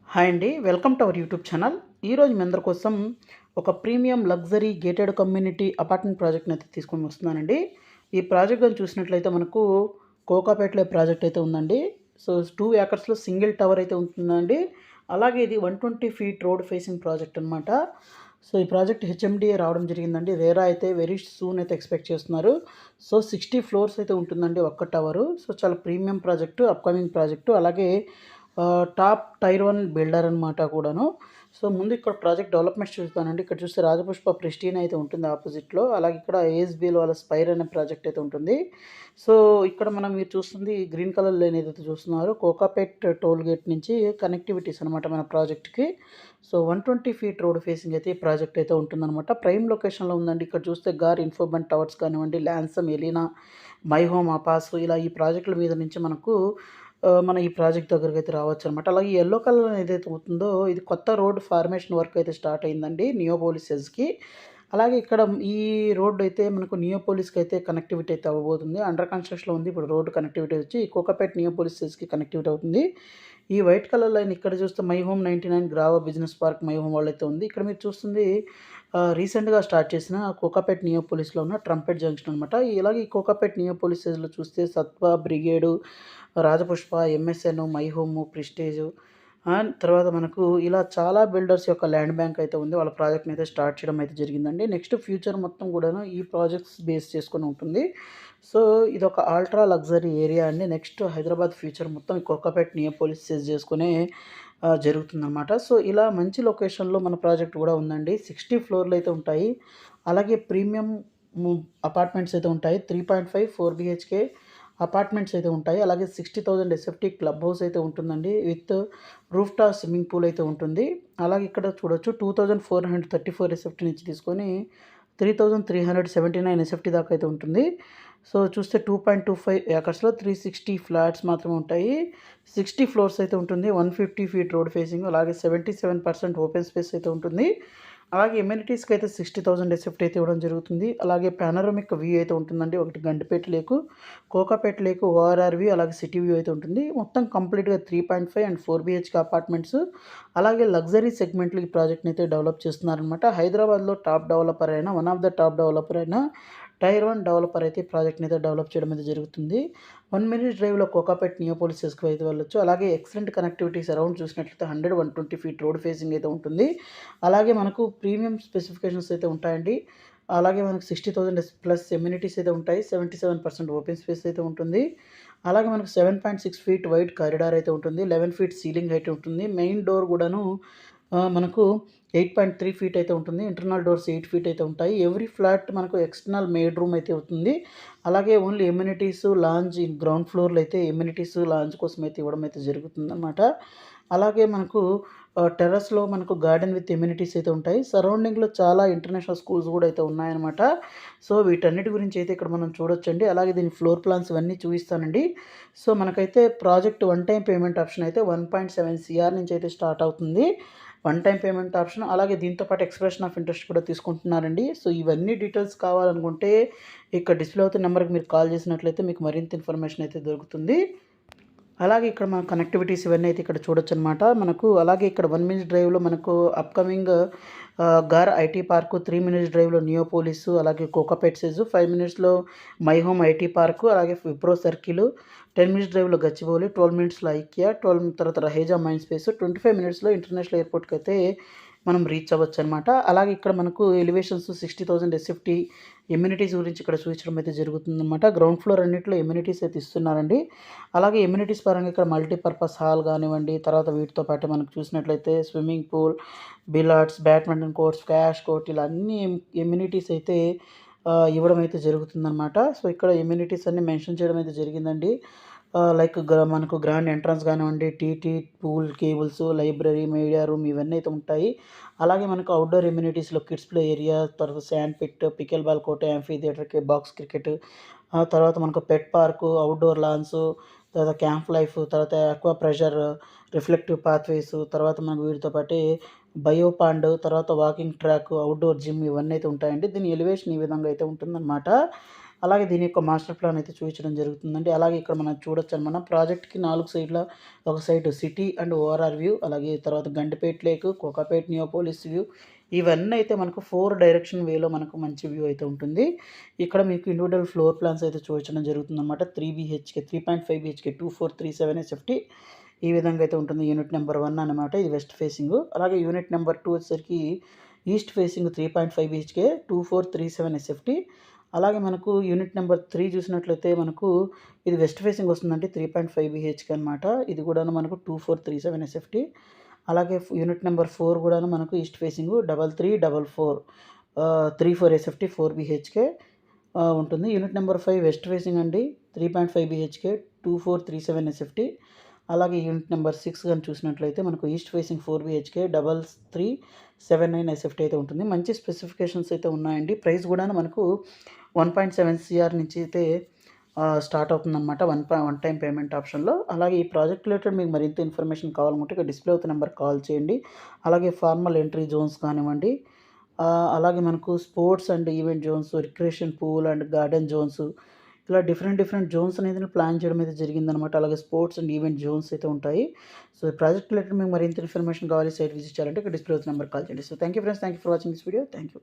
Hi అండి. Welcome to our YouTube channel. ఈరోజు మీ అందరి కోసం ఒక premium luxury gated community apartment ప్రాజెక్ట్‌ని అయితే తీసుకొని వస్తున్నానండి. ఈ ప్రాజెక్ట్ గాని చూసినట్లయితే మనకు కోకాపేటలో ప్రాజెక్ట్ అయితే ఉందండి. సో, 2 ఏకర్స్‌లో సింగిల్ టవర్ అయితే ఉంటుందండి. అలాగే ఇది 120 ఫీట్ రోడ్ ఫేసింగ్ ప్రాజెక్ట్ అనమాట. సో, ఈ ప్రాజెక్ట్ హెచ్ఎండిఏ రావడం జరిగిందండి. రేరా అయితే వెరీ సూన్ అయితే ఎక్స్‌పెక్ట్ చేస్తున్నారు. సో, 60 ఫ్లోర్స్ అయితే ఉంటుందండి ఒక్క టవరు. సో, చాలా ప్రీమియం ప్రాజెక్టు, అప్‌కమింగ్ ప్రాజెక్టు. అలాగే టాప్ టైర్ 1 బిల్డర్ అనమాట కూడాను. సో, ముందు ఇక్కడ ప్రాజెక్ట్ డెవలప్‌మెంట్స్ చూస్తానండి. ఇక్కడ చూస్తే రాజపుష్ప ప్రెస్టీన్ అయితే ఉంటుంది ఆపోజిట్‌లో. అలాగే ఇక్కడ ఏఎస్‌బీఎల్ వాళ్ళ స్పైర్ అనే ప్రాజెక్ట్ అయితే ఉంటుంది. సో, ఇక్కడ మీరు చూస్తుంది గ్రీన్ కలర్ లేన్ ఏదైతే చూస్తున్నారో కోకాపేట్ టోల్ గేట్ నుంచి కనెక్టివిటీస్ అనమాట మన ప్రాజెక్ట్‌కి. సో, 120 ఫీట్ రోడ్ ఫేసింగ్ అయితే ఈ ప్రాజెక్ట్ అయితే ఉంటుందనమాట. ప్రైమ్ లొకేషన్‌లో ఉందండి. ఇక్కడ చూస్తే గార్ ఇన్ఫోబన్ టవర్స్ కానివ్వండి, ల్యాన్సమ్, ఎలీనా, మై హోమ్ అపాస్ ఇలా ఈ ప్రాజెక్టుల మీద నుంచి మనకు మన ఈ ప్రాజెక్ట్ దగ్గరకైతే రావచ్చనమాట. అలాగే ఈ యెల్లో కలర్ ఏదైతే అవుతుందో ఇది కొత్త రోడ్ ఫార్మేషన్ వర్క్ అయితే స్టార్ట్ అయిందండి నియోపోలిస్ ఎడ్జ్‌కి. అలాగే ఇక్కడ ఈ రోడ్ అయితే మనకు నియోపోలిస్‌కి అయితే కనెక్టివిటీ అయితే అవ్వబోతుంది. అండర్ కన్‌స్ట్రక్షన్‌లో ఉంది. ఇప్పుడు రోడ్ కనెక్టివిటీ వచ్చి కోకాపేట్ నియోపోలిస్ ఎడ్జ్‌కి కనెక్టివిటీ అవుతుంది. ఈ వైట్ కలర్ లైన్ ఇక్కడ చూస్తే my home 99 Grava business park my home వాళ్ళైతే ఉంది. ఇక్కడ మీరు చూస్తుంది రీసెంట్‌గా స్టార్ట్ చేసిన కోకాపేట్ నియోపోలిస్‌లో ఉన్న ట్రంపెట్ జంక్షన్ అనమాట. ఇలాగే ఈ కోకాపేట్ నియోపోలిస్ ఎడ్జ్‌లో చూస్తే సత్వ, బ్రిగేడు, రాజపుష్ప, ఎంఎస్ఎన్, మై హోమ్, ప్రెస్టీజు తర్వాత మనకు ఇలా చాలా బిల్డర్స్ యొక్క ల్యాండ్ బ్యాంక్ అయితే ఉంది. వాళ్ళ ప్రాజెక్ట్‌ని అయితే స్టార్ట్ చేయడం అయితే జరిగిందండి. నెక్స్ట్ ఫ్యూచర్ మొత్తం కూడాను ఈ ప్రాజెక్ట్స్ బేస్ చేసుకొని ఉంటుంది. సో, ఇదొక అల్ట్రా లగ్జరీ ఏరియా అండి. నెక్స్ట్ హైదరాబాద్ ఫ్యూచర్ మొత్తం ఈ కోకాపేట్ నియోపోలిస్ చేజ్ చేసుకునే జరుగుతుందనమాట. సో, ఇలా మంచి లొకేషన్‌లో మన ప్రాజెక్ట్ కూడా ఉందండి. 60 ఫ్లోర్‌లు అయితే ఉంటాయి. అలాగే ప్రీమియం అపార్ట్మెంట్స్ అయితే ఉంటాయి. 3.5, 4 బీహెచ్‌కే అపార్ట్మెంట్స్ అయితే ఉంటాయి. అలాగే 60,000 ఎస్ఎఫ్టీ క్లబ్ హౌస్ అయితే ఉంటుందండి. With roof top swimming pool అయితే ఉంటుంది. అలాగే ఇక్కడ చూడొచ్చు 2434 ఎస్ఎఫ్టీ నుంచి తీసుకొని 3379 ఎస్ఎఫ్టీ దాకా అయితే ఉంటుంది. సో, చూస్తే 2.25 ఏకర్స్‌లో 360 ఫ్లాట్స్ మాత్రమే ఉంటాయి. 60 ఫ్లోర్స్ అయితే ఉంటుంది. 150 ఫీట్ రోడ్ ఫేసింగ్ అలాగే 77% ఓపెన్ స్పేస్ అయితే ఉంటుంది. అలాగే ఎమ్యూనిటీస్‌కి అయితే 60,000 ఎస్ఎఫ్టీ అయితే ఇవ్వడం జరుగుతుంది. అలాగే పానోరమిక్ వ్యూ అయితే ఉంటుందండి. ఒకటి గండిపేట లేకు, కోకాపేట లేకు, ఓఆర్ఆర్ వ్యూ అలాగే సిటీ వ్యూ అయితే ఉంటుంది. మొత్తం కంప్లీట్‌గా 3.5 అండ్ 4 బీహెచ్‌కే అపార్ట్మెంట్స్ అలాగే లగ్జరీ సెగ్మెంట్‌లో ఈ ప్రాజెక్ట్‌ని అయితే డెవలప్ చేస్తున్నారనమాట. హైదరాబాద్‌లో టాప్ డెవలపర్ అయిన one of the top developer అయిన టైర్ 1 డెవలపర్ అయితే ఈ ప్రాజెక్ట్‌ని అయితే డెవలప్ చేయడం అయితే జరుగుతుంది. 1 మినిట్ డ్రైవ్‌లో కోకాపేట్ నియోపోలిస్ ఎస్‌కి అయితే వెళ్ళొచ్చు. అలాగే ఎక్సలెంట్ కనెక్టివిటీస్ అరౌండ్ చూసినట్లయితే 100, 120 ఫీట్ రోడ్ ఫేసింగ్ అయితే ఉంటుంది. అలాగే మనకు ప్రీమియం స్పెసిఫికేషన్స్ అయితే ఉంటాయండి. అలాగే మనకు 60,000 ప్లస్ ఎమ్యూనిటీస్ అయితే ఉంటాయి. 77% ఓపెన్ స్పేస్ అయితే ఉంటుంది. అలాగే మనకు 7.6 ఫీట్ వైడ్ కారిడార్ అయితే ఉంటుంది. 11 ఫీట్ సీలింగ్ హైట్ ఉంటుంది. మెయిన్ డోర్ కూడాను మనకు 8.3 ఫీట్ అయితే ఉంటుంది. ఇంటర్నల్ డోర్స్ 8 ఫీట్ అయితే ఉంటాయి. ఎవ్రీ ఫ్లాట్ మనకు ఎక్స్టర్నల్ మేడ్ రూమ్ అయితే అవుతుంది. అలాగే ఓన్లీ ఎమ్యూనిటీస్, లాంజ్ గ్రౌండ్ ఫ్లోర్‌లో అయితే ఎమ్యూనిటీస్, లాంజ్ కోసం అయితే ఇవ్వడం అయితే జరుగుతుందనమాట. అలాగే మనకు టెర్రస్‌లో మనకు గార్డెన్ విత్ ఎమ్యూనిటీస్ అయితే ఉంటాయి. సరౌండింగ్‌లో చాలా ఇంటర్నేషనల్ స్కూల్స్ కూడా అయితే ఉన్నాయన్నమాట. సో, వీటన్నిటి గురించి అయితే ఇక్కడ మనం చూడొచ్చండి. అలాగే దీని ఫ్లోర్ ప్లాన్స్ ఇవన్నీ చూపిస్తానండి. సో, మనకైతే project one time payment option అయితే 1.7 సీఆర్ నుంచి అయితే స్టార్ట్ అవుతుంది. వన్ టైమ్ పేమెంట్ ఆప్షన్ అలాగే దీంతో పాటు ఎక్స్‌ప్రెషన్ ఆఫ్ ఇంట్రెస్ట్ కూడా తీసుకుంటున్నారండి. సో, ఇవన్నీ డీటెయిల్స్ కావాలనుకుంటే ఇక్కడ డిస్‌ప్లే అవుతున్న నంబర్‌కి మీరు కాల్ చేసినట్లయితే మీకు మరింత ఇన్ఫర్మేషన్ అయితే దొరుకుతుంది. అలాగే ఇక్కడ మన కనెక్టివిటీస్ ఇవన్నీ అయితే ఇక్కడ చూడొచ్చనమాట. మనకు అలాగే ఇక్కడ 1 మినిట్ డ్రైవ్‌లో మనకు అప్‌కమింగ్ గార్ ఐటీ పార్కు, 3 మినిట్స్ డ్రైవ్‌లో నియోపోలిస్, అలాగే కోకాపేట్ సెజ్, 5 మినిట్స్‌లో మై హోమ్ ఐటీ పార్కు, అలాగే విప్రో సర్కిల్, 10 మినిట్స్ డ్రైవ్‌లో గచ్చిబౌలి, 12 మినిట్స్‌లో ఐకియా, 12 తర్వాత రహేజా మైండ్ స్పేస్, 25 మినిట్స్‌లో ఇంటర్నేషనల్ ఎయిర్‌పోర్ట్‌కైతే మనం రీచ్ అవ్వచ్చనమాట. అలాగే ఇక్కడ మనకు ఎలివేషన్స్ 60,000 ఎస్ఎఫ్టీ ఎమ్యూనిటీస్ గురించి ఇక్కడ చూపించడం అయితే జరుగుతుందనమాట. గ్రౌండ్ ఫ్లోర్ అన్నిట్లో ఎమ్యూనిటీస్ అయితే ఇస్తున్నారండి. అలాగే ఎమ్యూనిటీస్ పరంగా ఇక్కడ మల్టీపర్పస్ హాల్ గానివ్వండి, తర్వాత వీటితో పాటు మనకు చూసినట్లయితే swimming pool, billiards, badminton courts, squash court ఇలా అన్ని ఎమ్యూనిటీస్ అయితే ఇవ్వడం అయితే జరుగుతుందనమాట. సో, ఇక్కడ ఎమ్యూనిటీస్ అన్నీ మెన్షన్ చేయడం అయితే జరిగిందండి. లైక్ మనకు గ్రాండ్ ఎంట్రన్స్ గానివ్వండి, TT, pool, cables, library, media room ఇవన్నీ అయితే ఉంటాయి. అలాగే మనకు అవుట్‌డోర్ ఎమ్యూనిటీస్‌లో కిడ్స్ ప్లే ఏరియా, తర్వాత sand pit, pickle ball court, amphitheatre, box cricket, తర్వాత మనకు పెట్ పార్కు, అవుట్‌డోర్ లాన్స్, తర్వాత క్యాంప్ లైఫ్, తర్వాత అక్వా ప్రెషర్, రిఫ్లెక్టివ్ పాత్‌వేస్, తర్వాత మనకు వీటితో పాటే బయో పాండ్, తర్వాత వాకింగ్ ట్రాక్, అవుట్‌డోర్ జిమ్ ఇవన్నీ అయితే ఉంటాయండి. దీని ఎలివేషన్ ఈ విధంగా అయితే ఉంటుందన్నమాట. అలాగే దీని యొక్క మాస్టర్ ప్లాన్ అయితే చూపించడం జరుగుతుందండి. అలాగే ఇక్కడ మనం చూడొచ్చనమాట ప్రాజెక్ట్‌కి 4 సైడ్ల ఒక side city and ORR view, అలాగే తర్వాత Gandipet lake, Kokapet Neopolis view, ఇవన్నీ అయితే మనకు 4 డైరెక్షన్ వేలో మనకు మంచి వ్యూ అయితే ఉంటుంది. ఇక్కడ మీకు ఇండివిడ్యువల్ ఫ్లోర్ ప్లాన్స్ అయితే చూపించడం జరుగుతుందన్నమాట. 3 బీహెచ్‌కే, 3.5 బీహెచ్‌కే, 2437 ఎస్ఎఫ్టీ ఈ విధంగా అయితే ఉంటుంది. యూనిట్ నెంబర్ 1 అనమాట. ఇది వెస్ట్ ఫేసింగు. అలాగే యూనిట్ నెంబర్ 2 వచ్చేసరికి ఈస్ట్ ఫేసింగ్ 3.5 బీహెచ్‌కే, 2437 ఎస్ఎఫ్టీ. అలాగే మనకు యూనిట్ నెంబర్ 3 చూసినట్లయితే మనకు ఇది వెస్ట్ ఫేసింగ్ వస్తుందండి. 3.5 బీహెచ్‌కే అనమాట. ఇది కూడాను మనకు 2437 ఎస్ఎఫ్టీ. అలాగే యూనిట్ నెంబర్ 4 కూడాను మనకు ఈస్ట్ ఫేసింగ్ 3344 34 ఎస్ఎఫ్టీ 4 బీహెచ్‌కే ఉంటుంది. యూనిట్ నెంబర్ 5 వెస్ట్ ఫేసింగ్ అండి. 3.5 బీహెచ్‌కే 2437 ఎస్ఎఫ్టీ. అలాగే యూనిట్ నెంబర్ 6 గాని చూసినట్లయితే మనకు ఈస్ట్ ఫేసింగ్ 4 బీహెచ్‌కే 3379 ఎస్ఎఫ్టీ అయితే ఉంటుంది. మంచి స్పెసిఫికేషన్స్ అయితే ఉన్నాయండి. ప్రైస్ కూడాను మనకు 1.7 సీఆర్ నుంచి అయితే స్టార్ట్ అవుతుందన్నమాట. వన్ టైమ్ పేమెంట్ ఆప్షన్‌లో. అలాగే ఈ ప్రాజెక్ట్ రిలేటెడ్ మీకు మరింత ఇన్ఫర్మేషన్ కావాలనుకుంటే ఇక్కడ డిస్‌ప్లే అవుతున్న నెంబర్‌కి కాల్ చేయండి. అలాగే ఫార్మల్ ఎంట్రీ జోన్స్ కానివ్వండి, అలాగే మనకు sports and event zones, recreation pool and garden zones, ఇలా డిఫరెంట్ జోన్స్ అనేది ప్లాన్ చేయడం అయితే జరిగిందనమాట. అలాగే స్పోర్ట్స్ అండ్ ఈవెంట్ జోన్స్ అయితే ఉంటాయి. సో ఈ ప్రాజెక్ట్ రిలేటెడ్ మీకు మరింత ఇన్ఫర్మేషన్ కావాలి, సైట్ విజిట్ చేయాలంటే ఇక్కడ డిస్‌ప్లే అవుతున్న నెంబర్‌కి కాల్ చేయండి. So thank you friends. Thank you for watching this video. Thank you.